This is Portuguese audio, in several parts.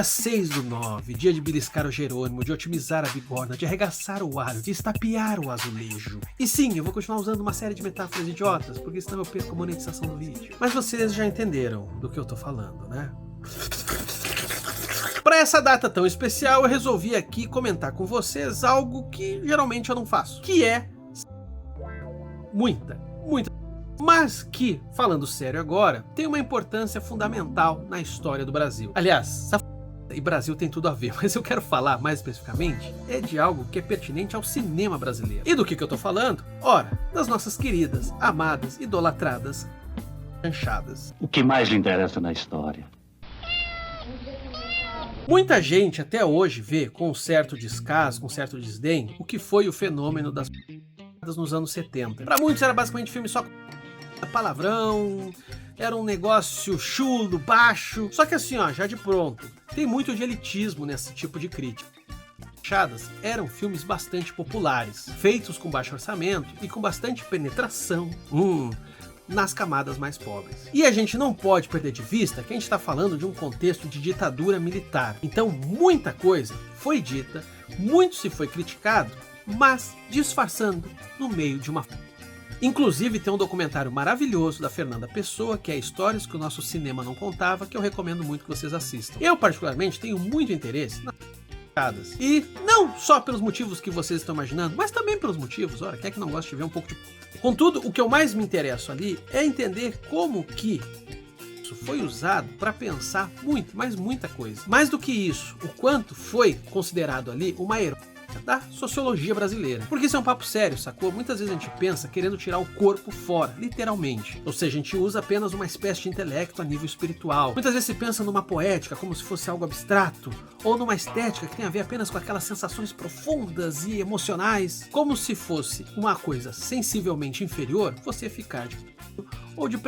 Dia 6/9, dia de beliscar o Jerônimo, de otimizar a bigorna, de arregaçar o alho, de estapear o azulejo. E sim, eu vou continuar usando uma série de metáforas idiotas, porque senão eu perco a monetização do vídeo. Mas vocês já entenderam do que eu tô falando, né? Para essa data tão especial, eu resolvi aqui comentar com vocês algo que geralmente eu não faço, que é muita, mas que, falando sério agora, tem uma importância fundamental na história do Brasil. Aliás, e Brasil tem tudo a ver, mas eu quero falar mais especificamente de algo que é pertinente ao cinema brasileiro. E do que eu tô falando? Ora, das nossas queridas, amadas, idolatradas chanchadas. O que mais lhe interessa na história? Muita gente até hoje vê com um certo descaso, com um certo desdém, o que foi o fenômeno das nos anos 70. Para muitos era basicamente filme só palavrão, era um negócio chulo, baixo. Só que assim, ó, já de pronto, tem muito de elitismo nesse tipo de crítica. Chanchadas eram filmes bastante populares, feitos com baixo orçamento e com bastante penetração nas camadas mais pobres. E a gente não pode perder de vista que a gente está falando de um contexto de ditadura militar. Então muita coisa foi dita, muito se foi criticado, mas disfarçando no meio de uma... Inclusive tem um documentário maravilhoso da Fernanda Pessoa, que é Histórias que o Nosso Cinema Não Contava, que eu recomendo muito que vocês assistam. Eu particularmente tenho muito interesse nas chanchadas. E não só pelos motivos que vocês estão imaginando, mas também pelos motivos, ora, quem é que não gosta de ver um pouco de... Contudo, o que eu mais me interesso ali é entender como que isso foi usado para pensar muito, mas muita coisa. Mais do que isso, o quanto foi considerado ali uma heroína da sociologia brasileira. Porque isso é um papo sério, sacou? Muitas vezes a gente pensa querendo tirar o corpo fora, literalmente. Ou seja, a gente usa apenas uma espécie de intelecto a nível espiritual. Muitas vezes se pensa numa poética como se fosse algo abstrato, ou numa estética que tem a ver apenas com aquelas sensações profundas e emocionais, como se fosse uma coisa sensivelmente inferior você ficar de ou de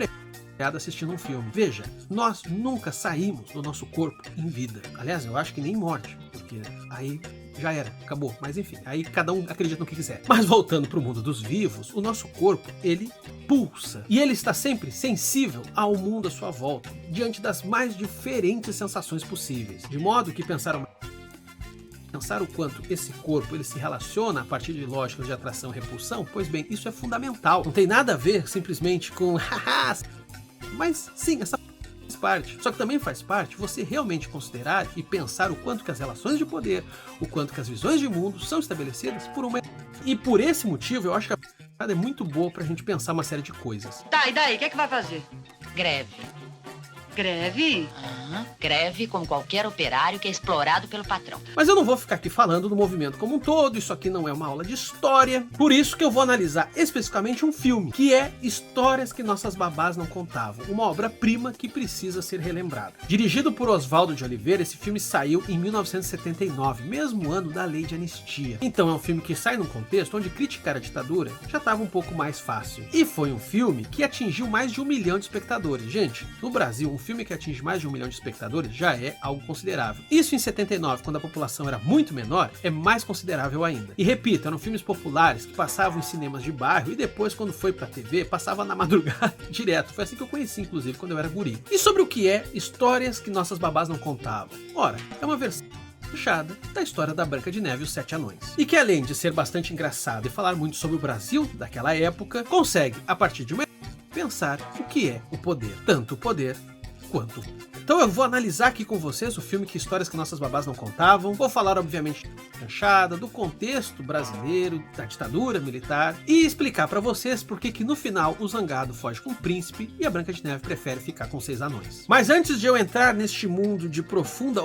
assistindo um filme. Veja, nós nunca saímos do nosso corpo em vida. Aliás, eu acho que nem em morte, porque aí já era, acabou. Mas enfim, aí cada um acredita no que quiser. Mas voltando para o mundo dos vivos, o nosso corpo, ele pulsa. E ele está sempre sensível ao mundo à sua volta, diante das mais diferentes sensações possíveis. De modo que pensar o quanto esse corpo ele se relaciona a partir de lógicas de atração e repulsão, pois bem, isso é fundamental. Não tem nada a ver simplesmente com mas sim, essa faz parte. Só que também faz parte você realmente considerar e pensar o quanto que as relações de poder, o quanto que as visões de mundo são estabelecidas por uma... E por esse motivo eu acho que a é muito boa pra gente pensar uma série de coisas. Tá, e daí? O que é que vai fazer? Greve. Greve? Greve como qualquer operário que é explorado pelo patrão. Mas eu não vou ficar aqui falando do movimento como um todo, isso aqui não é uma aula de história. Por isso que eu vou analisar especificamente um filme, que é Histórias que Nossas Babás Não Contavam, uma obra-prima que precisa ser relembrada. Dirigido por Oswaldo de Oliveira, esse filme saiu em 1979, mesmo ano da Lei de Anistia. Então é um filme que sai num contexto onde criticar a ditadura já estava um pouco mais fácil. E foi um filme que atingiu mais de 1 milhão de espectadores. Gente, no Brasil, um filme que atinge mais de 1 milhão de espectadores já é algo considerável. Isso em 79, quando a população era muito menor, é mais considerável ainda. E repito, eram filmes populares que passavam em cinemas de bairro e depois, quando foi pra TV, passava na madrugada direto. Foi assim que eu conheci, inclusive, quando eu era guri. E sobre o que é Histórias que Nossas Babás Não Contavam? Ora, é uma versão fechada da história da Branca de Neve e os Sete Anões. E que além de ser bastante engraçado e falar muito sobre o Brasil daquela época, consegue, a partir de uma pensar o que é o poder. Tanto o poder quanto. Então eu vou analisar aqui com vocês o filme que Histórias que Nossas Babás Não Contavam. Vou falar, obviamente, da chanchada, do contexto brasileiro, da ditadura militar e explicar pra vocês por que no final o Zangado foge com o príncipe e a Branca de Neve prefere ficar com 6 anões. Mas antes de eu entrar neste mundo de profunda...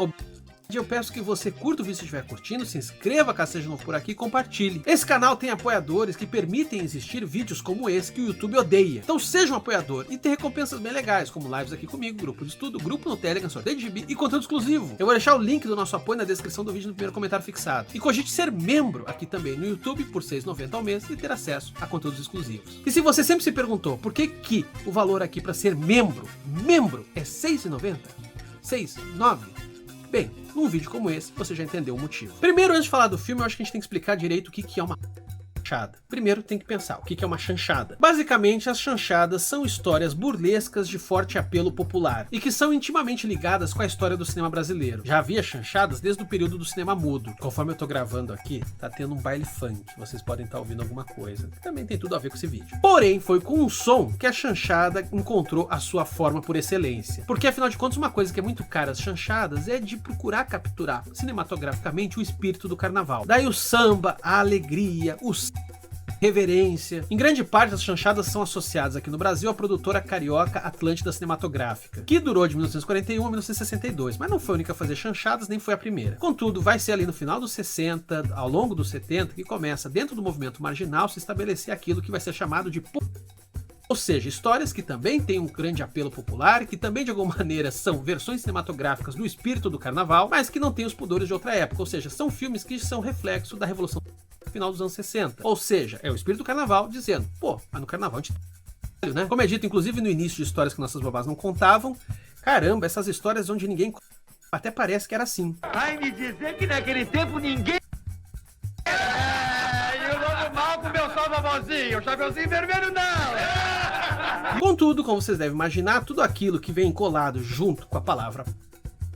Eu peço que você curta o vídeo se estiver curtindo, se inscreva caso seja novo por aqui e compartilhe. Esse canal tem apoiadores que permitem existir vídeos como esse que o YouTube odeia. Então seja um apoiador e tem recompensas bem legais, como lives aqui comigo, grupo de estudo, grupo no Telegram, sorteio de gibi e conteúdo exclusivo. Eu vou deixar o link do nosso apoio na descrição do vídeo no primeiro comentário fixado. E cogite ser membro aqui também no YouTube por R$ 6,90 ao mês e ter acesso a conteúdos exclusivos. E se você sempre se perguntou por que o valor aqui para ser membro é R$ 6,90? 6,9? Bem, num vídeo como esse, você já entendeu o motivo. Primeiro, antes de falar do filme, eu acho que a gente tem que explicar direito o que é uma chanchada? Primeiro tem que pensar, o que é uma chanchada? Basicamente, as chanchadas são histórias burlescas de forte apelo popular e que são intimamente ligadas com a história do cinema brasileiro. Já havia chanchadas desde o período do cinema mudo. Conforme eu tô gravando aqui, tá tendo um baile funk, vocês podem estar ouvindo alguma coisa, que também tem tudo a ver com esse vídeo. Porém, foi com um som que a chanchada encontrou a sua forma por excelência. Porque afinal de contas, uma coisa que é muito cara às chanchadas é de procurar capturar cinematograficamente o espírito do carnaval. Daí o samba, a alegria, reverência. Em grande parte, as chanchadas são associadas aqui no Brasil à produtora carioca Atlântida Cinematográfica, que durou de 1941 a 1962, mas não foi a única a fazer chanchadas, nem foi a primeira. Contudo, vai ser ali no final dos 60, ao longo dos 70, que começa, dentro do movimento marginal, se estabelecer aquilo que vai ser chamado de... Ou seja, histórias que também têm um grande apelo popular, que também de alguma maneira são versões cinematográficas do espírito do carnaval, mas que não têm os pudores de outra época. Ou seja, são filmes que são reflexo da Revolução final dos anos 60. Ou seja, é o espírito do carnaval dizendo, pô, mas no carnaval a gente... né? Como é dito, inclusive no início de histórias que nossas babás não contavam, caramba, essas histórias onde ninguém... até parece que era assim. Vai me dizer que naquele tempo ninguém... E o novo mal com meu salva-vozinho, o chapeuzinho vermelho não! Contudo, como vocês devem imaginar, tudo aquilo que vem colado junto com a palavra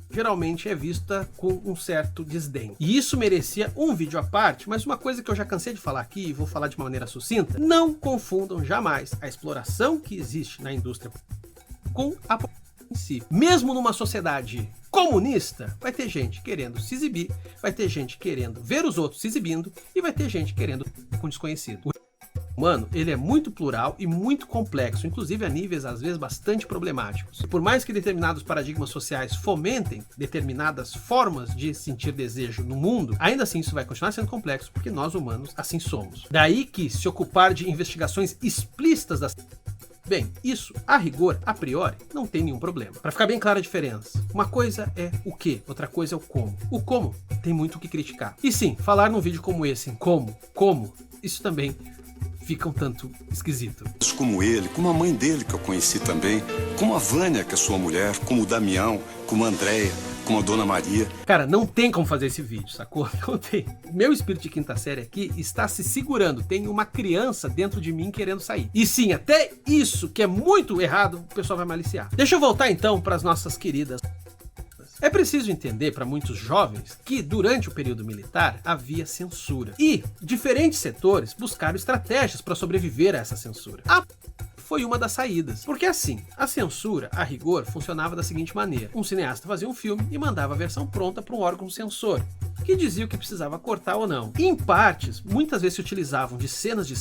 geralmente é vista com um certo desdém. E isso merecia um vídeo à parte, mas uma coisa que eu já cansei de falar aqui e vou falar de uma maneira sucinta, não confundam jamais a exploração que existe na indústria com a em si. Mesmo numa sociedade comunista, vai ter gente querendo se exibir, vai ter gente querendo ver os outros se exibindo e vai ter gente querendo com desconhecido. O humano, ele é muito plural e muito complexo, inclusive a níveis às vezes bastante problemáticos. Por mais que determinados paradigmas sociais fomentem determinadas formas de sentir desejo no mundo, ainda assim isso vai continuar sendo complexo, porque nós humanos assim somos. Daí que se ocupar de investigações explícitas das... Bem, isso, a rigor, a priori, não tem nenhum problema. Para ficar bem clara a diferença, uma coisa é o que, outra coisa é o como. O como tem muito o que criticar. E sim, falar num vídeo como esse em como, isso também fica um tanto esquisito. Como ele, como a mãe dele que eu conheci também, como a Vânia, que é sua mulher, como o Damião, como a Andréia, como a Dona Maria. Cara, não tem como fazer esse vídeo, sacou? Não tem. Meu espírito de quinta série aqui está se segurando. Tem uma criança dentro de mim querendo sair. E sim, até isso, que é muito errado, o pessoal vai maliciar. Deixa eu voltar então para as nossas queridas... É preciso entender para muitos jovens que durante o período militar havia censura. E diferentes setores buscaram estratégias para sobreviver a essa censura. Foi uma das saídas. Porque assim, a censura, a rigor, funcionava da seguinte maneira. Um cineasta fazia um filme e mandava a versão pronta para um órgão censor, que dizia o que precisava cortar ou não. E em partes, muitas vezes se utilizavam de cenas de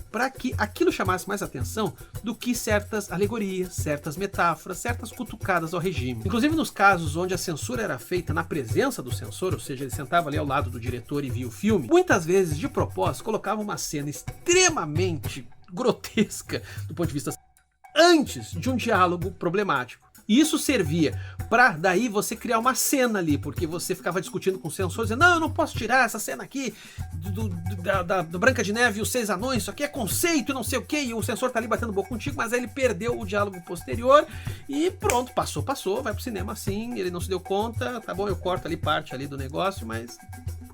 para que aquilo chamasse mais atenção do que certas alegorias, certas metáforas, certas cutucadas ao regime. Inclusive nos casos onde a censura era feita na presença do censor, ou seja, ele sentava ali ao lado do diretor e via o filme, muitas vezes, de propósito, colocava uma cena extremamente grotesca do ponto de vista antes de um diálogo problemático. E isso servia para daí você criar uma cena ali, porque você ficava discutindo com o censor, dizendo, não, eu não posso tirar essa cena aqui do Branca de Neve e os Seis Anões, isso aqui é conceito, não sei o que, e o censor tá ali batendo boca contigo, mas aí ele perdeu o diálogo posterior e pronto, passou, vai pro cinema assim, ele não se deu conta, tá bom, eu corto ali parte ali do negócio, mas...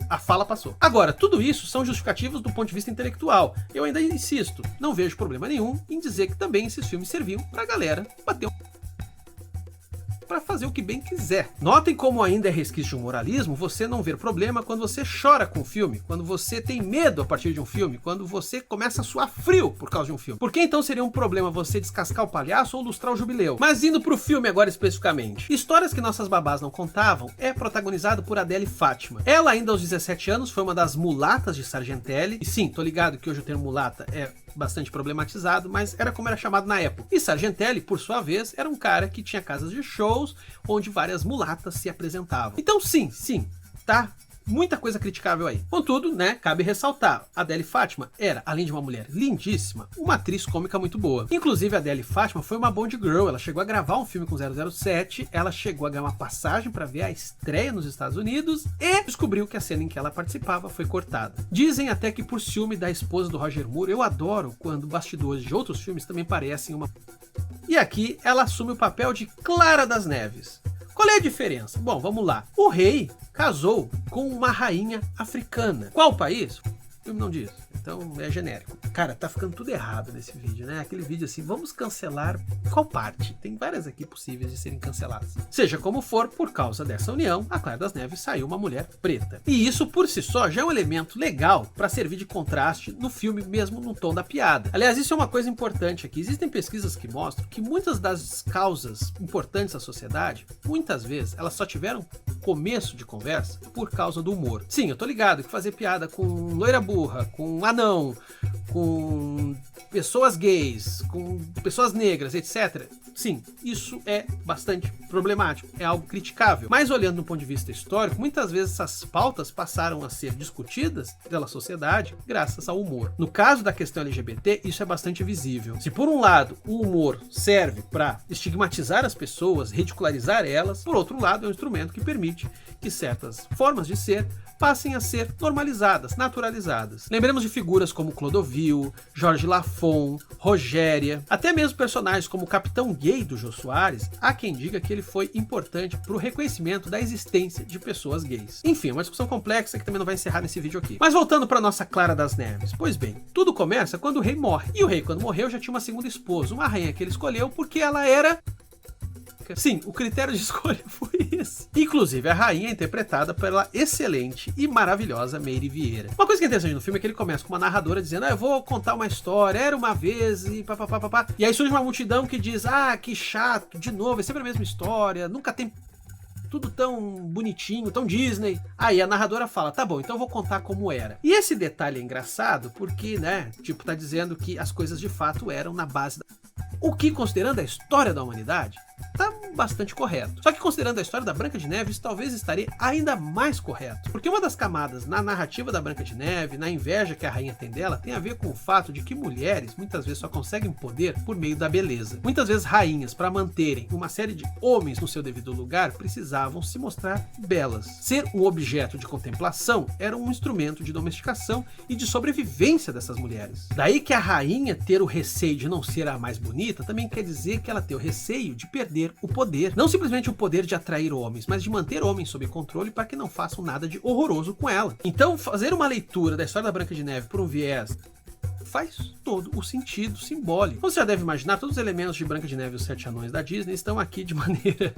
a fala passou. Agora, tudo isso são justificativos do ponto de vista intelectual. Eu ainda insisto, não vejo problema nenhum em dizer que também esses filmes serviam pra galera bater para fazer o que bem quiser. Notem como ainda é resquício de um moralismo você não ver problema quando você chora com o filme, quando você tem medo a partir de um filme, quando você começa a suar frio por causa de um filme. Por que então seria um problema você descascar o palhaço ou lustrar o jubileu? Mas indo pro filme agora especificamente. Histórias que nossas babás não contavam é protagonizado por Adele Fátima. Ela ainda aos 17 anos foi uma das mulatas de Sargentelli. E sim, tô ligado que hoje o termo mulata é bastante problematizado, mas era como era chamado na época. E Sargentelli, por sua vez, era um cara que tinha casas de shows onde várias mulatas se apresentavam. Então sim, tá muita coisa criticável aí. Contudo, né, cabe ressaltar, Adele Fátima era, além de uma mulher lindíssima, uma atriz cômica muito boa. Inclusive, a Adele Fátima foi uma Bond Girl, ela chegou a gravar um filme com 007, ela chegou a ganhar uma passagem para ver a estreia nos Estados Unidos e descobriu que a cena em que ela participava foi cortada. Dizem até que por ciúme da esposa do Roger Moore, eu adoro quando bastidores de outros filmes também parecem uma... E aqui ela assume o papel de Clara das Neves. Qual é a diferença? Bom, vamos lá. O rei casou com uma rainha africana. Qual país? O filme não diz. então é genérico. Cara, tá ficando tudo errado nesse vídeo, né? Aquele vídeo assim, vamos cancelar qual parte? Tem várias aqui possíveis de serem canceladas. Seja como for, por causa dessa união, a Clara das Neves saiu uma mulher preta. E isso por si só já é um elemento legal para servir de contraste no filme, mesmo no tom da piada. Aliás, isso é uma coisa importante aqui. Existem pesquisas que mostram que muitas das causas importantes da sociedade, muitas vezes, elas só tiveram começo de conversa por causa do humor. Sim, eu tô ligado que fazer piada com loira burra, com anão, com pessoas gays, com pessoas negras, etc. Sim, isso é bastante problemático, é algo criticável. Mas olhando do ponto de vista histórico, muitas vezes essas pautas passaram a ser discutidas pela sociedade graças ao humor. No caso da questão LGBT, isso é bastante visível. Se por um lado o humor serve para estigmatizar as pessoas, ridicularizar elas, por outro lado é um instrumento que permite que certas formas de ser passem a ser normalizadas, naturalizadas. Lembremos de figuras como Clodovil, Jorge Lafon, Rogéria, até mesmo personagens como o Capitão Gay do Jô Soares, há quem diga que ele foi importante para o reconhecimento da existência de pessoas gays. Enfim, é uma discussão complexa que também não vai encerrar nesse vídeo aqui. Mas voltando para nossa Clara das Neves, pois bem, tudo começa quando o rei morre. E o rei, quando morreu, já tinha uma segunda esposa, uma rainha que ele escolheu porque ela era... Sim, o critério de escolha foi esse. Inclusive, a rainha é interpretada pela excelente e maravilhosa Meire Vieira. Uma coisa que é interessante no filme é que ele começa com uma narradora dizendo: eu vou contar uma história, era uma vez e papapá. E aí surge uma multidão que diz: que chato, de novo, é sempre a mesma história, nunca tem tudo tão bonitinho, tão Disney. Aí a narradora fala: tá bom, então eu vou contar como era. E esse detalhe é engraçado porque, né, tipo, tá dizendo que as coisas de fato eram na base da... O que, considerando a história da humanidade, tá bastante correto. Só que considerando a história da Branca de Neve, isso talvez estaria ainda mais correto. Porque uma das camadas na narrativa da Branca de Neve, na inveja que a rainha tem dela, tem a ver com o fato de que mulheres muitas vezes só conseguem poder por meio da beleza. Muitas vezes rainhas, para manterem uma série de homens no seu devido lugar, precisavam se mostrar belas. Ser um objeto de contemplação era um instrumento de domesticação e de sobrevivência dessas mulheres. Daí que a rainha ter o receio de não ser a mais bonita, também quer dizer que ela tem o receio de perder o poder. Não simplesmente o poder de atrair homens, mas de manter homens sob controle para que não façam nada de horroroso com ela. Então, fazer uma leitura da história da Branca de Neve por um viés faz todo o sentido simbólico. Como você já deve imaginar, todos os elementos de Branca de Neve e os Sete Anões da Disney estão aqui de maneira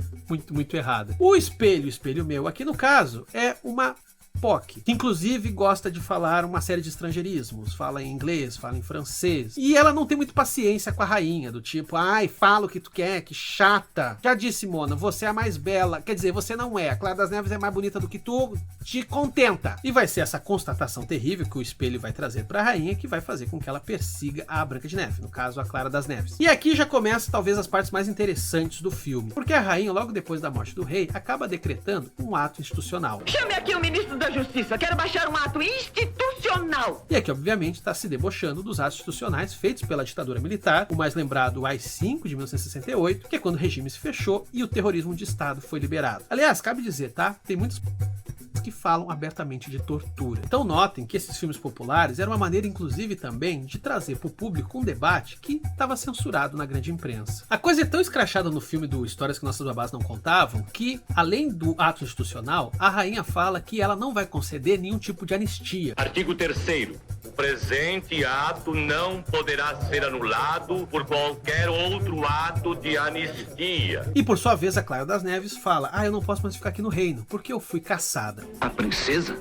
muito errada. O espelho meu, aqui no caso, é uma POC, que inclusive gosta de falar uma série de estrangeirismos, fala em inglês, fala em francês, e ela não tem muito paciência com a rainha, do tipo, fala o que tu quer, que chata. Já disse, Mona, você é a mais bela, quer dizer, você não é, a Clara das Neves é mais bonita do que tu, te contenta. E vai ser essa constatação terrível que o espelho vai trazer pra rainha, que vai fazer com que ela persiga a Branca de Neve, no caso a Clara das Neves. E aqui já começa talvez as partes mais interessantes do filme, porque a rainha, logo depois da morte do rei, acaba decretando um ato institucional. Chame aqui o ministro da Justiça, quero baixar um ato institucional. E aqui, obviamente, está se debochando dos atos institucionais feitos pela ditadura militar, o mais lembrado, o AI-5 de 1968, que é quando o regime se fechou e o terrorismo de Estado foi liberado. Aliás, cabe dizer, tá? Tem muitos que falam abertamente de tortura. Então notem que esses filmes populares eram uma maneira, inclusive, também de trazer para o público um debate que estava censurado na grande imprensa. A coisa é tão escrachada no filme do Histórias que Nossas Babás Não Contavam, que, além do ato institucional, a rainha fala que ela não vai conceder nenhum tipo de anistia. Artigo 3º. O presente ato não poderá ser anulado por qualquer outro ato de anistia. E por sua vez, a Clara das Neves fala: eu não posso mais ficar aqui no reino, porque eu fui caçada. A princesa?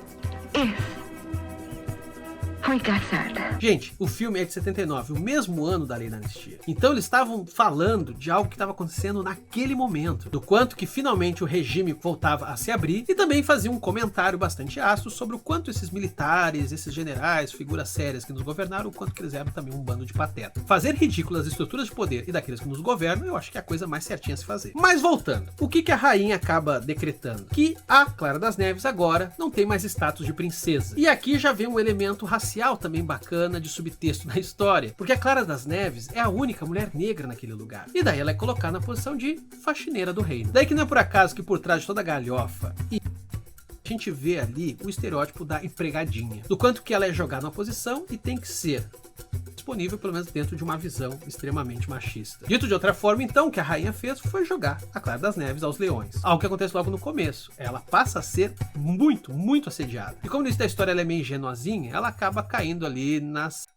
Fui caçada. Gente, o filme é de 79, o mesmo ano da lei da anistia. Então eles estavam falando de algo que estava acontecendo naquele momento, do quanto que finalmente o regime voltava a se abrir, e também fazia um comentário bastante ácido sobre o quanto esses militares, esses generais, figuras sérias que nos governaram, o quanto que eles eram também um bando de pateta. Fazer ridículas as estruturas de poder e daqueles que nos governam, eu acho que é a coisa mais certinha a se fazer. Mas voltando, o que a rainha acaba decretando? Que a Clara das Neves agora não tem mais status de princesa. E aqui já vem um elemento racial também bacana de subtexto na história, porque a Clara das Neves é a única mulher negra naquele lugar. E daí ela é colocada na posição de faxineira do reino. Daí que não é por acaso que por trás de toda a galhofa a gente vê ali o estereótipo da empregadinha, do quanto que ela é jogada na posição e tem que ser disponível, pelo menos dentro de uma visão extremamente machista. Dito de outra forma, então, o que a rainha fez foi jogar a Clara das Neves aos leões. Algo que acontece logo no começo. Ela passa a ser muito, muito assediada. E como no início da história ela é meio ingenuazinha, ela acaba caindo ali nas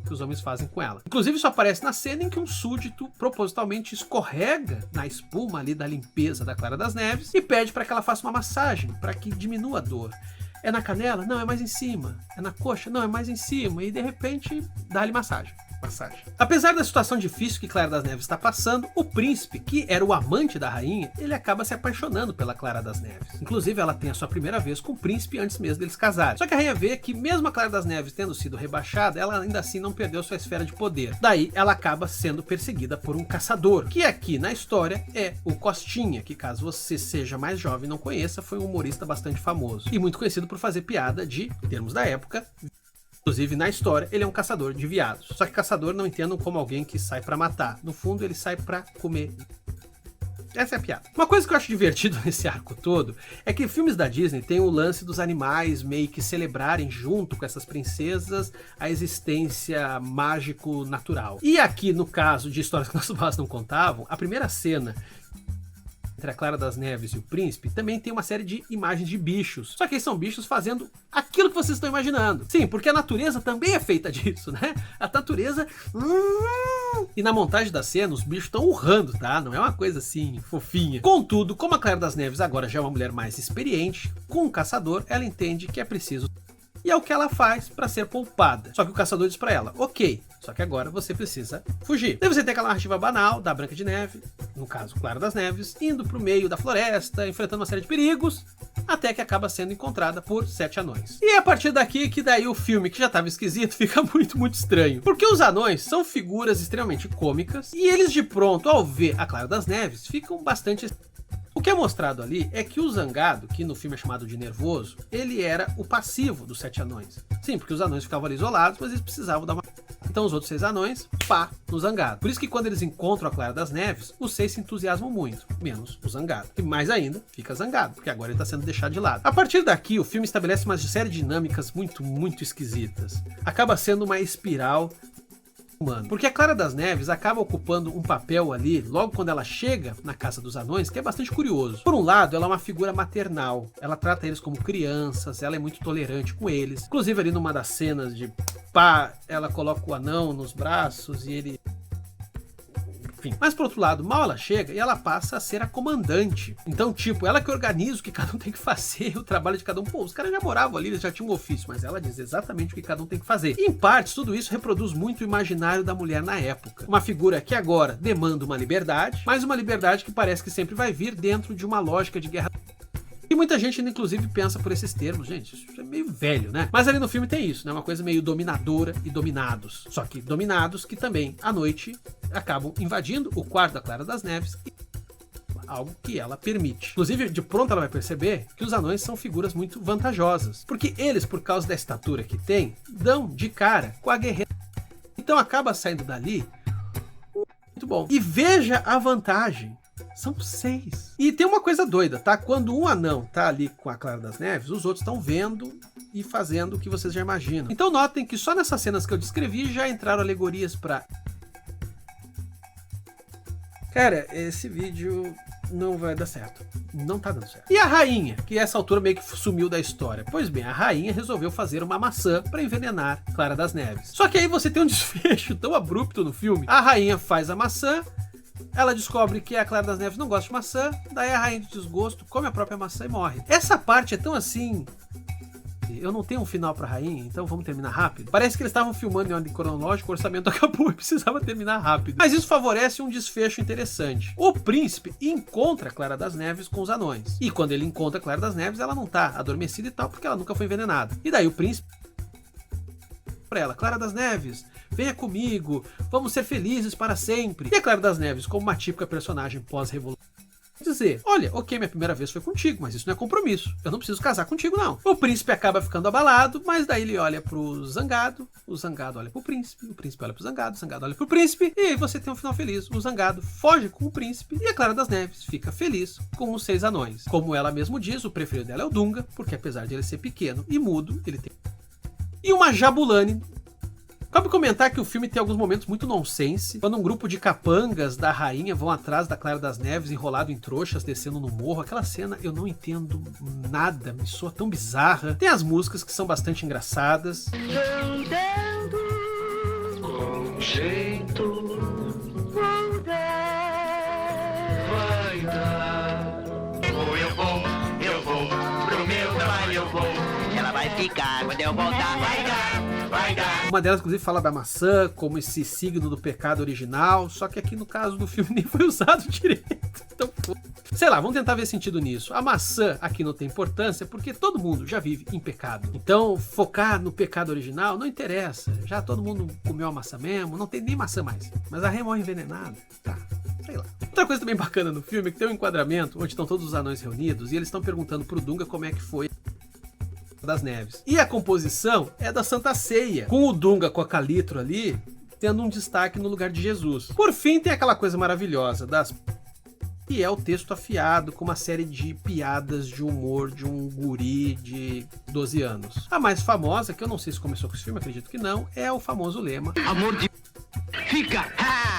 que os homens fazem com ela. Inclusive isso aparece na cena em que um súdito propositalmente escorrega na espuma ali da limpeza da Clara das Neves e pede para que ela faça uma massagem, para que diminua a dor. É na canela? Não, é mais em cima. É na coxa? Não, é mais em cima. E de repente dá-lhe massagem. Apesar da situação difícil que Clara das Neves está passando, o príncipe, que era o amante da rainha, ele acaba se apaixonando pela Clara das Neves. Inclusive ela tem a sua primeira vez com o príncipe antes mesmo deles casarem. Só que a rainha vê que mesmo a Clara das Neves tendo sido rebaixada, ela ainda assim não perdeu sua esfera de poder. Daí ela acaba sendo perseguida por um caçador, que aqui na história é o Costinha, que caso você seja mais jovem e não conheça, foi um humorista bastante famoso e muito conhecido por fazer piada de, em termos da época, inclusive, na história, ele é um caçador de veados. Só que caçador não entendam como alguém que sai pra matar. No fundo, ele sai pra comer. Essa é a piada. Uma coisa que eu acho divertido nesse arco todo é que filmes da Disney tem o lance dos animais meio que celebrarem junto com essas princesas a existência mágico-natural. E aqui, no caso de Histórias que Nossos Pais Não Contavam, a primeira cena entre a Clara das Neves e o príncipe, também tem uma série de imagens de bichos. Só que eles são bichos fazendo aquilo que vocês estão imaginando. Sim, porque a natureza também é feita disso, né? A natureza... E na montagem da cena, os bichos estão urrando, tá? Não é uma coisa assim, fofinha. Contudo, como a Clara das Neves agora já é uma mulher mais experiente, com o caçador, ela entende que é preciso... E é o que ela faz para ser poupada. Só que o caçador diz para ela, ok, só que agora você precisa fugir. Daí você tem aquela narrativa banal da Branca de Neve, no caso Clara das Neves, indo pro meio da floresta, enfrentando uma série de perigos, até que acaba sendo encontrada por 7 anões. E é a partir daqui que daí o filme, que já estava esquisito, fica muito, muito estranho. Porque os anões são figuras extremamente cômicas, e eles de pronto, ao ver a Clara das Neves, ficam bastante... O que é mostrado ali é que o Zangado, que no filme é chamado de Nervoso, ele era o passivo dos 7 anões. Sim, porque os anões ficavam ali isolados, mas eles precisavam dar uma... Então os outros 6 anões, pá, no Zangado. Por isso que quando eles encontram a Clara das Neves, os 6 se entusiasmam muito, menos o Zangado. E mais ainda, fica zangado, porque agora ele está sendo deixado de lado. A partir daqui, o filme estabelece uma série de dinâmicas muito, muito esquisitas. Acaba sendo uma espiral... humano. Porque a Clara das Neves acaba ocupando um papel ali, logo quando ela chega na Casa dos Anões, que é bastante curioso. Por um lado, ela é uma figura maternal, ela trata eles como crianças, ela é muito tolerante com eles. Inclusive ali numa das cenas de pá, ela coloca o anão nos braços e ele... Enfim. Mas por outro lado, mal ela chega e ela passa a ser a comandante. Então, tipo, ela que organiza o que cada um tem que fazer, o trabalho de cada um. Pô, os caras já moravam ali, eles já tinham um ofício, mas ela diz exatamente o que cada um tem que fazer. E, em partes, tudo isso reproduz muito o imaginário da mulher na época. Uma figura que agora demanda uma liberdade, mas uma liberdade que parece que sempre vai vir dentro de uma lógica de guerra. E muita gente ainda, inclusive, pensa por esses termos. Gente, isso é meio velho, né? Mas ali no filme tem isso, né? Uma coisa meio dominadora e dominados. Só que dominados que também, à noite, acabam invadindo o quarto da Clara das Neves. Algo que ela permite. Inclusive, de pronto ela vai perceber que os anões são figuras muito vantajosas. Porque eles, por causa da estatura que têm, dão de cara com a guerreira. Então acaba saindo dali muito bom. E veja a vantagem. São 6. E tem uma coisa doida, tá? Quando um anão tá ali com a Clara das Neves, os outros estão vendo e fazendo o que vocês já imaginam. Então notem que só nessas cenas que eu descrevi já entraram alegorias pra... Cara, esse vídeo não vai dar certo. Não tá dando certo. E a rainha, que a essa altura meio que sumiu da história. Pois bem, a rainha resolveu fazer uma maçã pra envenenar Clara das Neves. Só que aí você tem um desfecho tão abrupto no filme. A rainha faz a maçã, ela descobre que a Clara das Neves não gosta de maçã, daí a rainha de desgosto come a própria maçã e morre. Essa parte é tão assim... Eu não tenho um final pra rainha, então vamos terminar rápido. Parece que eles estavam filmando em ordem cronológica, o orçamento acabou e precisava terminar rápido. Mas isso favorece um desfecho interessante. O príncipe encontra a Clara das Neves com os anões. E quando ele encontra a Clara das Neves, ela não tá adormecida e tal, porque ela nunca foi envenenada. E daí o príncipe... pra ela, Clara das Neves, venha comigo, vamos ser felizes para sempre. E a Clara das Neves, como uma típica personagem pós-revolução, dizer, olha, ok, minha primeira vez foi contigo, mas isso não é compromisso, eu não preciso casar contigo não. O príncipe acaba ficando abalado, mas daí ele olha pro Zangado, o Zangado olha pro príncipe, o príncipe olha pro Zangado, o Zangado olha pro príncipe, e aí você tem um final feliz. O Zangado foge com o príncipe e a Clara das Neves fica feliz com os 6 anões. Como ela mesmo diz, o preferido dela é o Dunga, porque apesar de ele ser pequeno e mudo, ele tem... E uma Jabulani Cabe comentar que o filme tem alguns momentos muito nonsense, quando um grupo de capangas da rainha vão atrás da Clara das Neves enrolado em trouxas, descendo no morro. Aquela cena eu não entendo nada, me soa tão bizarra. Tem as músicas que são bastante engraçadas. Com jeito vai dar. Eu vou pro meu trabalho, eu vou. Ela vai ficar, quando eu voltar vai dar, vai dar. Uma delas, inclusive, fala da maçã como esse signo do pecado original, só que aqui no caso do filme nem foi usado direito. Então, sei lá, vamos tentar ver sentido nisso. A maçã aqui não tem importância porque todo mundo já vive em pecado. Então, focar no pecado original não interessa. Já todo mundo comeu a maçã mesmo, não tem nem maçã mais. Mas a Rê morre envenenada. Tá, sei lá. Outra coisa também bacana no filme é que tem um enquadramento onde estão todos os anões reunidos e eles estão perguntando pro Dunga como é que foi das Neves. E a composição é da Santa Ceia, com o Dunga com a Calitro ali, tendo um destaque no lugar de Jesus. Por fim, tem aquela coisa maravilhosa das... que é o texto afiado com uma série de piadas de humor de um guri de 12 anos. A mais famosa, que eu não sei se começou com esse filme, acredito que não, é o famoso lema Amor de... Fica!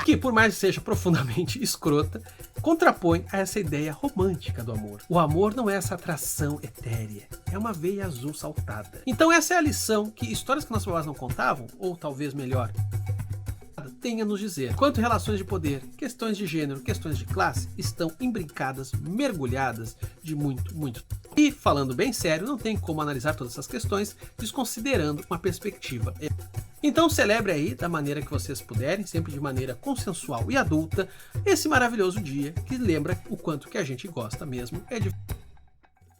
que, por mais que seja profundamente escrota, contrapõe a essa ideia romântica do amor. O amor não é essa atração etérea, é uma veia azul saltada. Então essa é a lição que histórias que nossos babás não contavam, ou talvez melhor, tem a nos dizer. Quanto relações de poder, questões de gênero, questões de classe, estão embrincadas, mergulhadas de muito. E, falando bem sério, não tem como analisar todas essas questões desconsiderando uma perspectiva. Então celebre aí, da maneira que vocês puderem, sempre de maneira consensual e adulta, esse maravilhoso dia que lembra o quanto que a gente gosta mesmo é de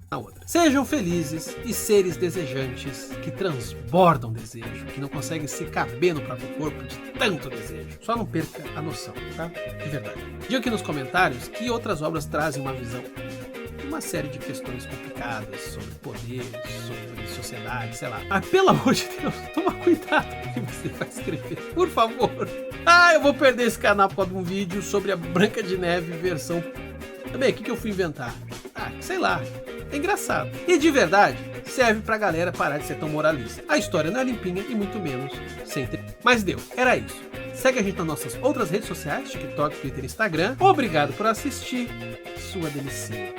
na outra. Sejam felizes e seres desejantes que transbordam desejo, que não conseguem se caber no próprio corpo de tanto desejo. Só não perca a noção, tá? De verdade. Diga aqui nos comentários que outras obras trazem uma visão de uma série de questões complicadas sobre poder, sobre sociedade, sei lá. Mas pelo amor de Deus, toma cuidado com o que você vai escrever, por favor. Eu vou perder esse canal por causa de um vídeo sobre a Branca de Neve versão... Também, o que eu fui inventar? Sei lá. É engraçado. E de verdade, serve pra galera parar de ser tão moralista. A história não é limpinha e muito menos sem ter. Mas deu, era isso. Segue a gente nas nossas outras redes sociais, TikTok, Twitter e Instagram. Obrigado por assistir. Sua delicinha.